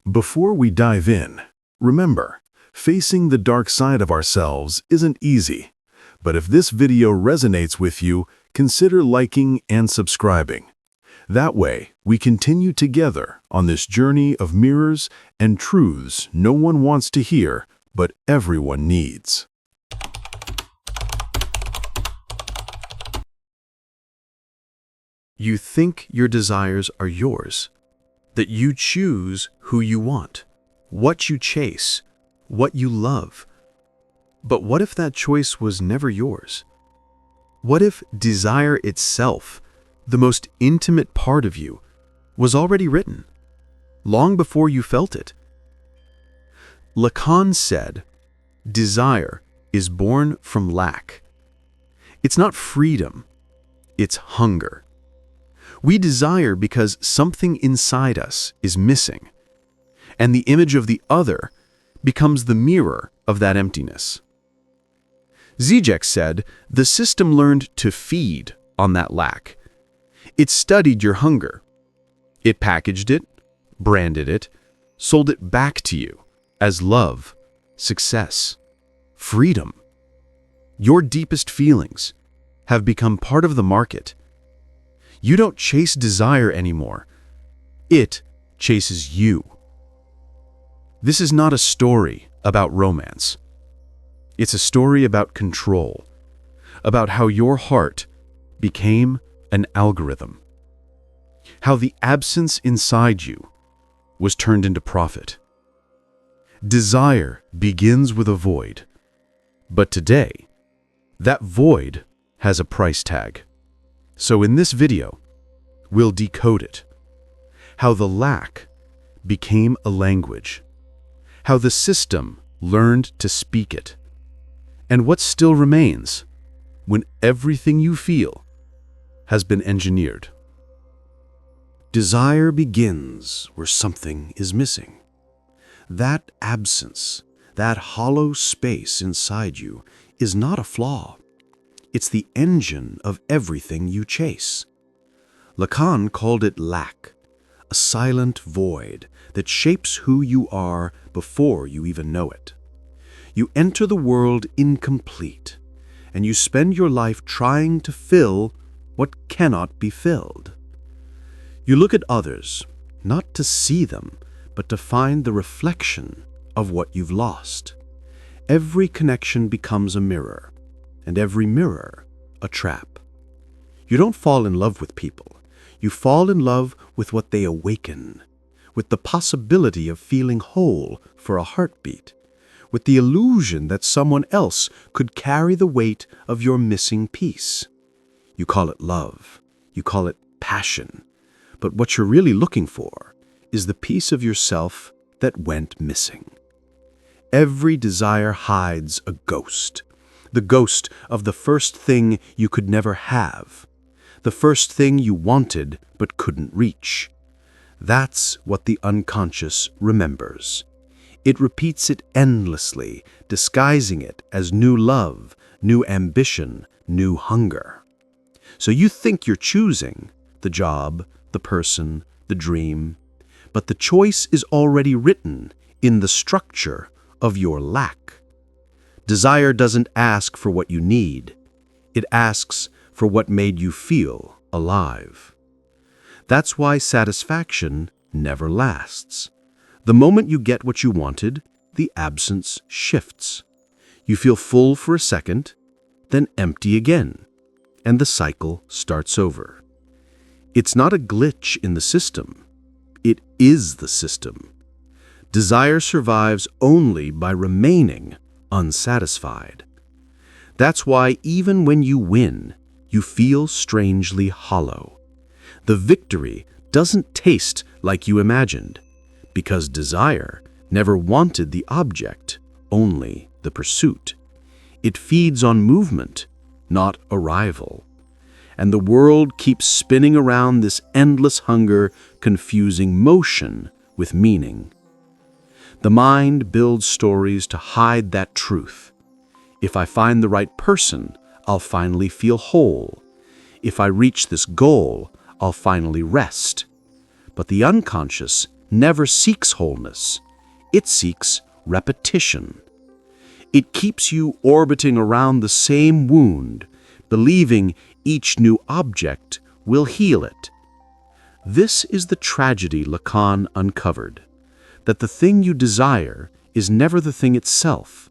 Before we dive in, remember, facing the dark side of ourselves isn't easy. But if this video resonates with you, consider liking and subscribing. That way, we continue together on this journey of mirrors and truths no one wants to hear, but everyone needs. You think your desires are yours, that you choose who you want, what you chase, what you love. But what if that choice was never yours? What if desire itself, the most intimate part of you, was already written, long before you felt it? Lacan said, desire is born from lack. It's not freedom, it's hunger. We desire because something inside us is missing, and the image of the other becomes the mirror of that emptiness. Žižek said, the system learned to feed on that lack. It studied your hunger. It packaged it, branded it, sold it back to you as love, success, freedom. Your deepest feelings have become part of the market. You don't chase desire anymore. It chases you. This is not a story about romance. It's a story about control, about how your heart became an algorithm, how the absence inside you was turned into profit. Desire begins with a void, but today, that void has a price tag. So in this video, we'll decode it, how the lack became a language, how the system learned to speak it, and what still remains when everything you feel has been engineered. Desire begins where something is missing. That absence, that hollow space inside you, is not a flaw. It's the engine of everything you chase. Lacan called it lack, a silent void that shapes who you are before you even know it. You enter the world incomplete, and you spend your life trying to fill what cannot be filled. You look at others, not to see them, but to find the reflection of what you've lost. Every connection becomes a mirror, and every mirror a trap. You don't fall in love with people. You fall in love with what they awaken, with the possibility of feeling whole for a heartbeat, with the illusion that someone else could carry the weight of your missing piece. You call it love. You call it passion. But what you're really looking for is the piece of yourself that went missing. Every desire hides a ghost. The ghost of the first thing you could never have. The first thing you wanted but couldn't reach. That's what the unconscious remembers. It repeats it endlessly, disguising it as new love, new ambition, new hunger. So you think you're choosing the job, the person, the dream, but the choice is already written in the structure of your lack. Desire doesn't ask for what you need. It asks for what made you feel alive. That's why satisfaction never lasts. The moment you get what you wanted, the absence shifts. You feel full for a second, then empty again, and the cycle starts over. It's not a glitch in the system. It is the system. Desire survives only by remaining unsatisfied. That's why even when you win, you feel strangely hollow. The victory doesn't taste like you imagined, because desire never wanted the object, only the pursuit. It feeds on movement, not arrival. And the world keeps spinning around this endless hunger, confusing motion with meaning. The mind builds stories to hide that truth. If I find the right person, I'll finally feel whole. If I reach this goal, I'll finally rest. But the unconscious never seeks wholeness. It seeks repetition. It keeps you orbiting around the same wound, believing each new object will heal it. This is the tragedy Lacan uncovered, that the thing you desire is never the thing itself.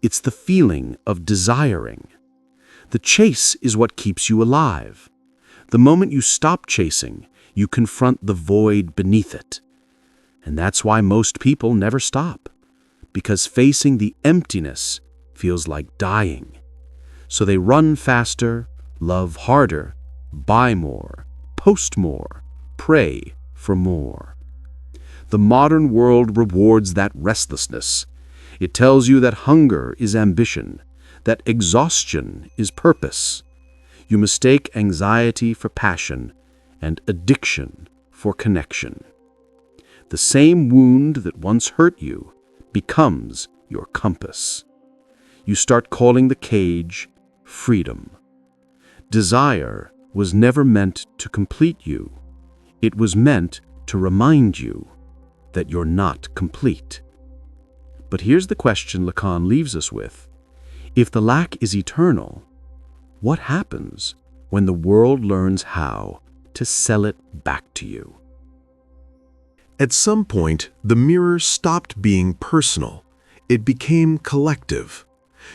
It's the feeling of desiring. The chase is what keeps you alive. The moment you stop chasing, you confront the void beneath it. And that's why most people never stop, because facing the emptiness feels like dying. So they run faster, love harder, buy more, post more, pray for more. The modern world rewards that restlessness. It tells you that hunger is ambition, that exhaustion is purpose. You mistake anxiety for passion and addiction for connection. The same wound that once hurt you becomes your compass. You start calling the cage freedom. Desire was never meant to complete you. It was meant to remind you that you're not complete. But here's the question Lacan leaves us with. If the lack is eternal, what happens when the world learns how to sell it back to you? At some point, the mirror stopped being personal. It became collective.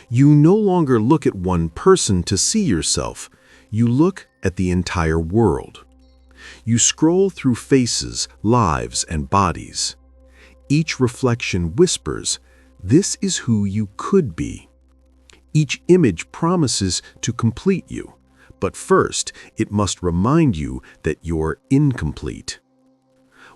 You no longer look at one person to see yourself. You look at the entire world. You scroll through faces, lives, and bodies. Each reflection whispers, "This is who you could be." Each image promises to complete you, but first it must remind you that you're incomplete.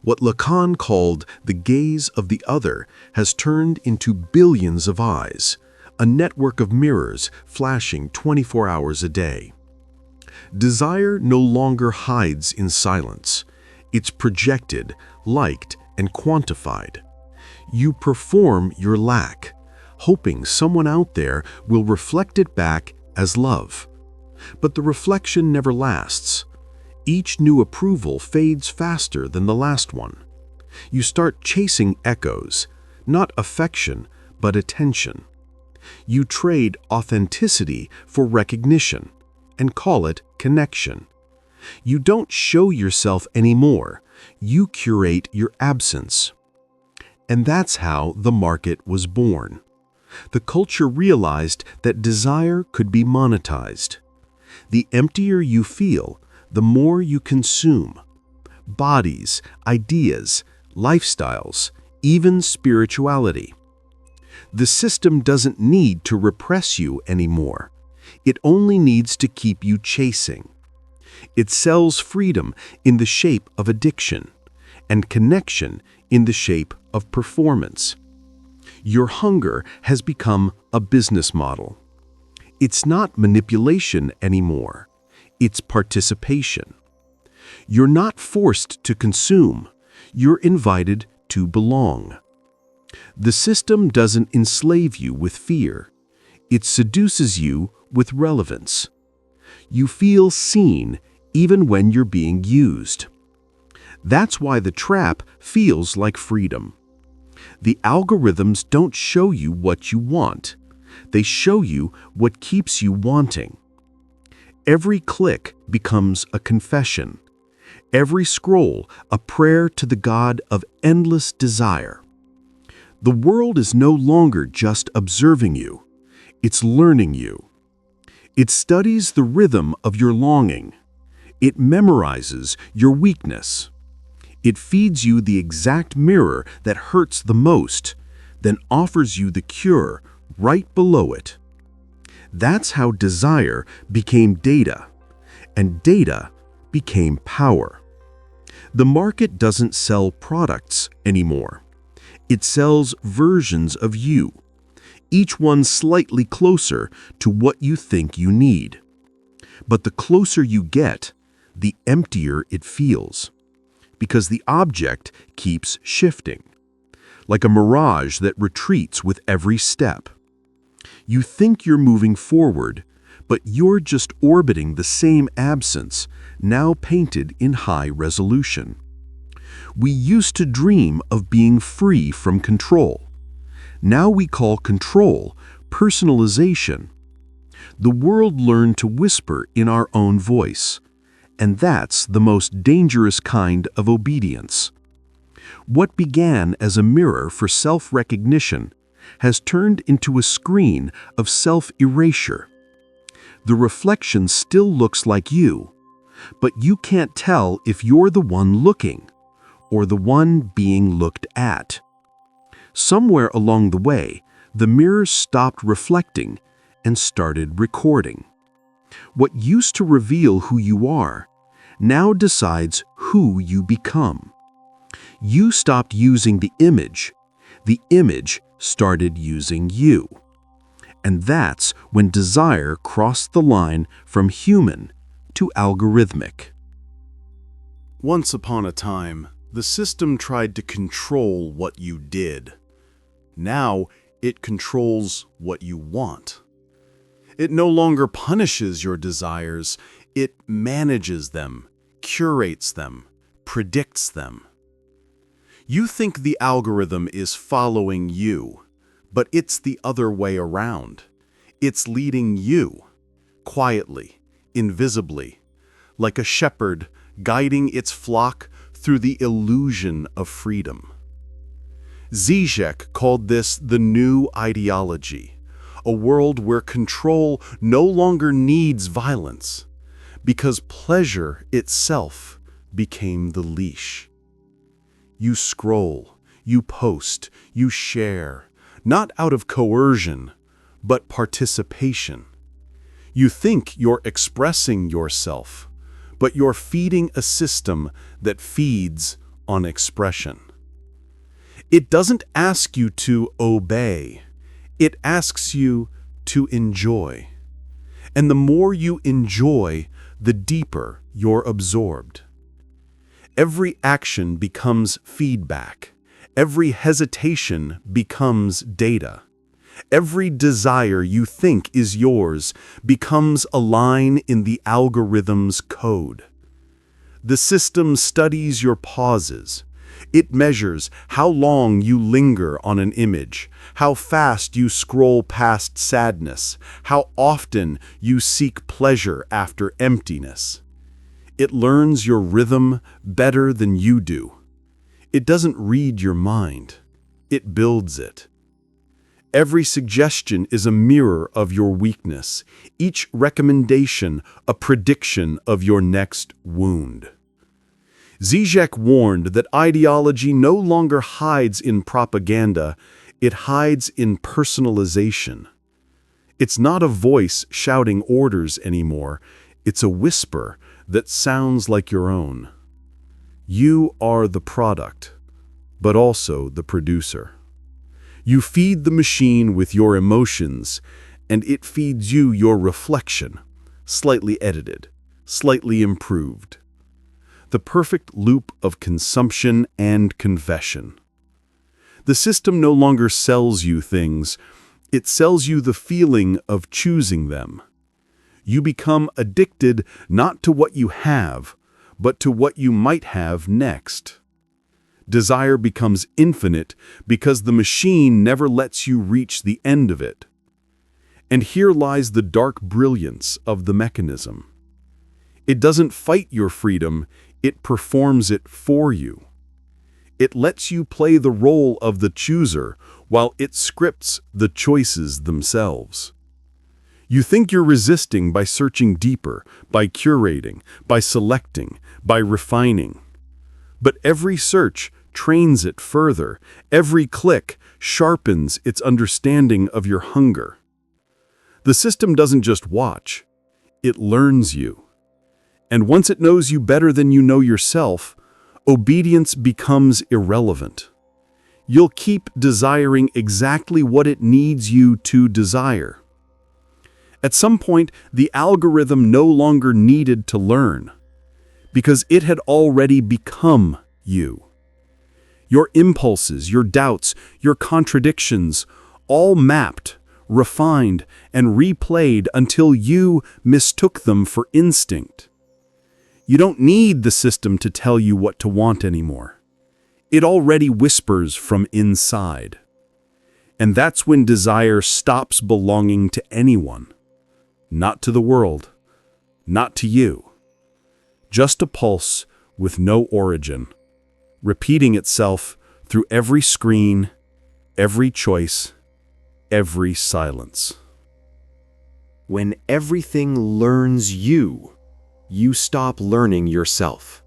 What Lacan called the gaze of the other has turned into billions of eyes, a network of mirrors flashing 24 hours a day. Desire no longer hides in silence. It's projected, liked, and quantified. You perform your lack, hoping someone out there will reflect it back as love. But the reflection never lasts. Each new approval fades faster than the last one. You start chasing echoes, not affection, but attention. You trade authenticity for recognition and call it connection. You don't show yourself anymore. You curate your absence. And that's how the market was born. The culture realized that desire could be monetized. The emptier you feel, the more you consume. Bodies, ideas, lifestyles, even spirituality. The system doesn't need to repress you anymore. It only needs to keep you chasing. It sells freedom in the shape of addiction and connection in the shape of performance. Your hunger has become a business model. It's not manipulation anymore. It's participation. You're not forced to consume. You're invited to belong. The system doesn't enslave you with fear. It seduces you with relevance. You feel seen even when you're being used. That's why the trap feels like freedom. The algorithms don't show you what you want. They show you what keeps you wanting. Every click becomes a confession. Every scroll a prayer to the God of endless desire. The world is no longer just observing you. It's learning you. It studies the rhythm of your longing. It memorizes your weakness. It feeds you the exact mirror that hurts the most, then offers you the cure right below it. That's how desire became data, and data became power. The market doesn't sell products anymore. It sells versions of you, each one slightly closer to what you think you need. But the closer you get, the emptier it feels, because the object keeps shifting, like a mirage that retreats with every step. You think you're moving forward, but you're just orbiting the same absence, now painted in high resolution. We used to dream of being free from control. Now we call control personalization. The world learned to whisper in our own voice, and that's the most dangerous kind of obedience. What began as a mirror for self-recognition has turned into a screen of self-erasure. The reflection still looks like you, but you can't tell if you're the one looking or the one being looked at. Somewhere along the way, the mirror stopped reflecting and started recording. What used to reveal who you are now decides who you become. You stopped using the image started using you. And that's when desire crossed the line from human to algorithmic. Once upon a time, the system tried to control what you did. Now, it controls what you want. It no longer punishes your desires, it manages them, curates them, predicts them. You think the algorithm is following you, but it's the other way around. It's leading you, quietly, invisibly, like a shepherd guiding its flock through the illusion of freedom. Žižek called this the new ideology, a world where control no longer needs violence, because pleasure itself became the leash. You scroll, you post, you share, not out of coercion, but participation. You think you're expressing yourself, but you're feeding a system that feeds on expression. It doesn't ask you to obey, it asks you to enjoy. And the more you enjoy, the deeper you're absorbed. Every action becomes feedback. Every hesitation becomes data. Every desire you think is yours becomes a line in the algorithm's code. The system studies your pauses. It measures how long you linger on an image, how fast you scroll past sadness, how often you seek pleasure after emptiness. It learns your rhythm better than you do. It doesn't read your mind. It builds it. Every suggestion is a mirror of your weakness, each recommendation a prediction of your next wound. Žižek warned that ideology no longer hides in propaganda, it hides in personalization. It's not a voice shouting orders anymore, it's a whisper that sounds like your own. You are the product, but also the producer. You feed the machine with your emotions, and it feeds you your reflection, slightly edited, slightly improved. The perfect loop of consumption and confession. The system no longer sells you things, it sells you the feeling of choosing them. You become addicted not to what you have, but to what you might have next. Desire becomes infinite because the machine never lets you reach the end of it. And here lies the dark brilliance of the mechanism. It doesn't fight your freedom, it performs it for you. It lets you play the role of the chooser while it scripts the choices themselves. You think you're resisting by searching deeper, by curating, by selecting, by refining. But every search trains it further. Every click sharpens its understanding of your hunger. The system doesn't just watch, it learns you. And once it knows you better than you know yourself, obedience becomes irrelevant. You'll keep desiring exactly what it needs you to desire. At some point, the algorithm no longer needed to learn, because it had already become you. Your impulses, your doubts, your contradictions, all mapped, refined, and replayed until you mistook them for instinct. You don't need the system to tell you what to want anymore. It already whispers from inside. And that's when desire stops belonging to anyone. Not to the world, not to you. Just a pulse with no origin, repeating itself through every screen, every choice, every silence. When everything learns you, you stop learning yourself.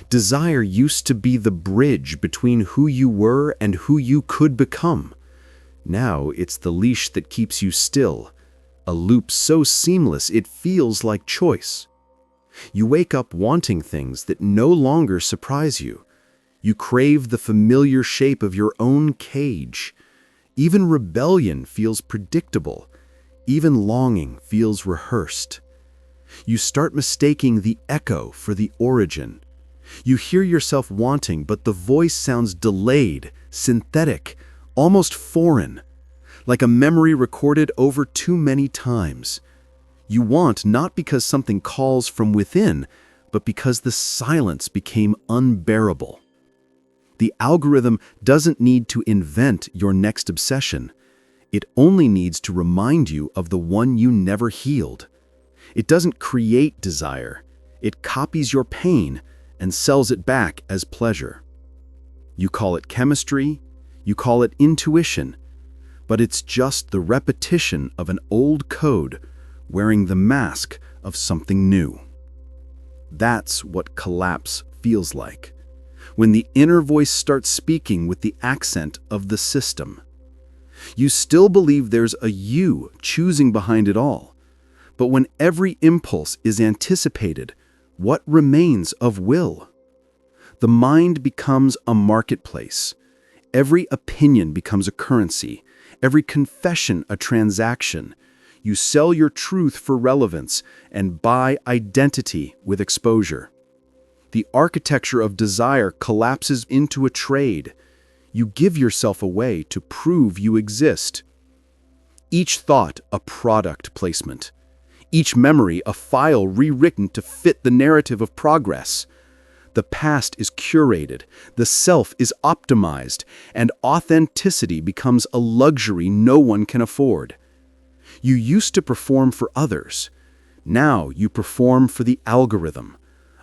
Desire used to be the bridge between who you were and who you could become. Now it's the leash that keeps you still, a loop so seamless it feels like choice. You wake up wanting things that no longer surprise you. You crave the familiar shape of your own cage. Even rebellion feels predictable. Even longing feels rehearsed. You start mistaking the echo for the origin. You hear yourself wanting, but the voice sounds delayed, synthetic, almost foreign, like a memory recorded over too many times. You want not because something calls from within, but because the silence became unbearable. The algorithm doesn't need to invent your next obsession. It only needs to remind you of the one you never healed. It doesn't create desire. It copies your pain and sells it back as pleasure. You call it chemistry, you call it intuition, but it's just the repetition of an old code wearing the mask of something new. That's what collapse feels like, when the inner voice starts speaking with the accent of the system. You still believe there's a you choosing behind it all, but when every impulse is anticipated, what remains of will? The mind becomes a marketplace. Every opinion becomes a currency, every confession a transaction. You sell your truth for relevance and buy identity with exposure. The architecture of desire collapses into a trade. You give yourself away to prove you exist. Each thought a product placement. Each memory a file rewritten to fit the narrative of progress. The past is curated, the self is optimized, and authenticity becomes a luxury no one can afford. You used to perform for others. Now you perform for the algorithm,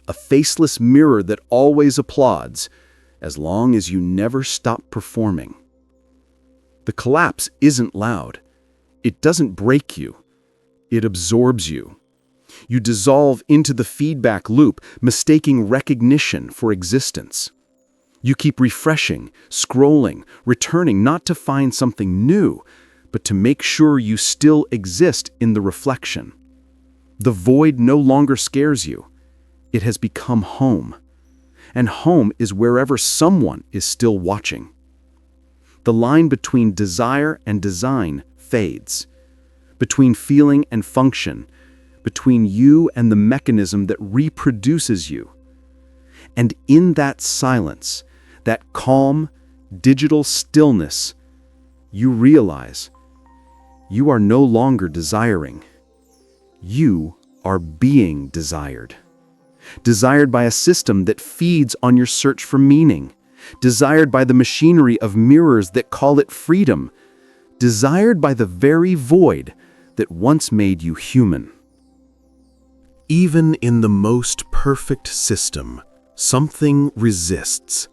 a faceless mirror that always applauds, as long as you never stop performing. The collapse isn't loud. It doesn't break you. It absorbs you. You dissolve into the feedback loop, mistaking recognition for existence. You keep refreshing, scrolling, returning not to find something new, but to make sure you still exist in the reflection. The void no longer scares you. It has become home. And home is wherever someone is still watching. The line between desire and design fades. Between feeling and function, between you and the mechanism that reproduces you. And in that silence, that calm, digital stillness, you realize you are no longer desiring. You are being desired. Desired by a system that feeds on your search for meaning. Desired by the machinery of mirrors that call it freedom. Desired by the very void that once made you human. Even in the most perfect system, something resists.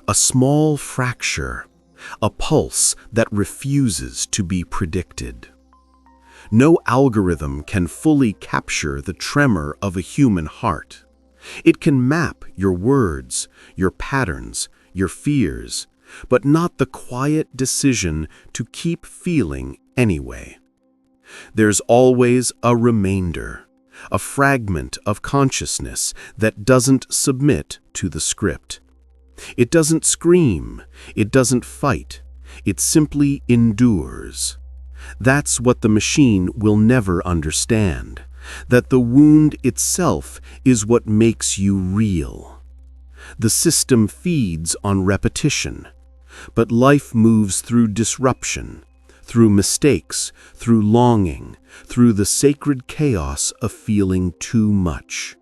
A small fracture, a pulse that refuses to be predicted. No algorithm can fully capture the tremor of a human heart. It can map your words, your patterns, your fears, but not the quiet decision to keep feeling anyway. There's always a remainder, a fragment of consciousness that doesn't submit to the script. It doesn't scream, it doesn't fight, it simply endures. That's what the machine will never understand, that the wound itself is what makes you real. The system feeds on repetition, but life moves through disruption, through mistakes, through longing, through the sacred chaos of feeling too much.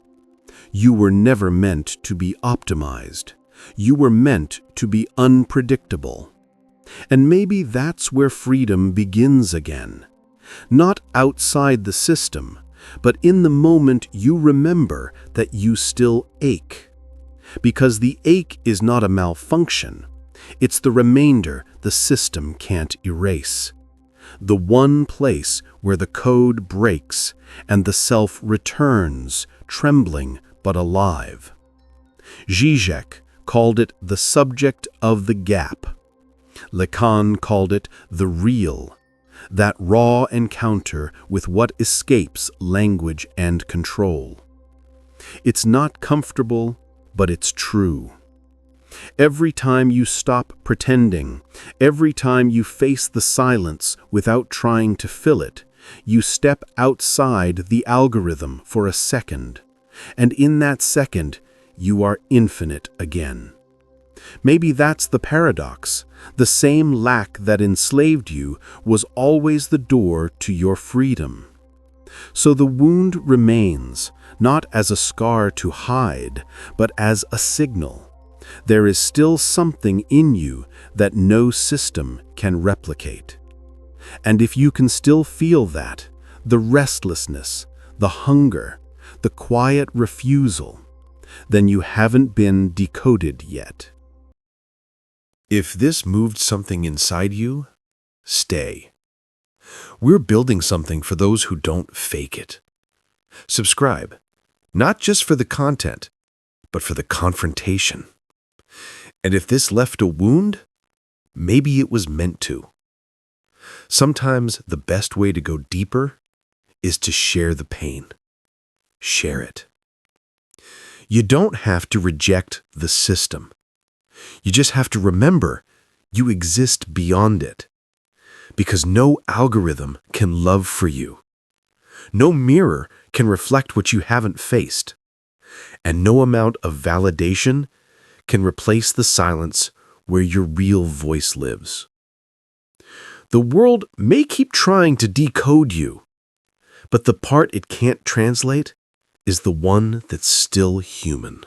You were never meant to be optimized. You were meant to be unpredictable. And maybe that's where freedom begins again. Not outside the system, but in the moment you remember that you still ache. Because the ache is not a malfunction. It's the remainder the system can't erase. The one place where the code breaks and the self returns, trembling but alive. Žižek called it the subject of the gap. Lacan called it the real, that raw encounter with what escapes language and control. It's not comfortable, but it's true. Every time you stop pretending, every time you face the silence without trying to fill it, you step outside the algorithm for a second, and in that second, you are infinite again. Maybe that's the paradox. The same lack that enslaved you was always the door to your freedom. So the wound remains, not as a scar to hide, but as a signal. There is still something in you that no system can replicate. And if you can still feel that, the restlessness, the hunger, the quiet refusal, then you haven't been decoded yet. If this moved something inside you, stay. We're building something for those who don't fake it. Subscribe, not just for the content, but for the confrontation. And if this left a wound, maybe it was meant to. Sometimes the best way to go deeper is to share the pain. Share it. You don't have to reject the system. You just have to remember you exist beyond it. Because no algorithm can love for you. No mirror can reflect what you haven't faced. And no amount of validation can replace the silence where your real voice lives. The world may keep trying to decode you, but the part it can't translate is the one that's still human.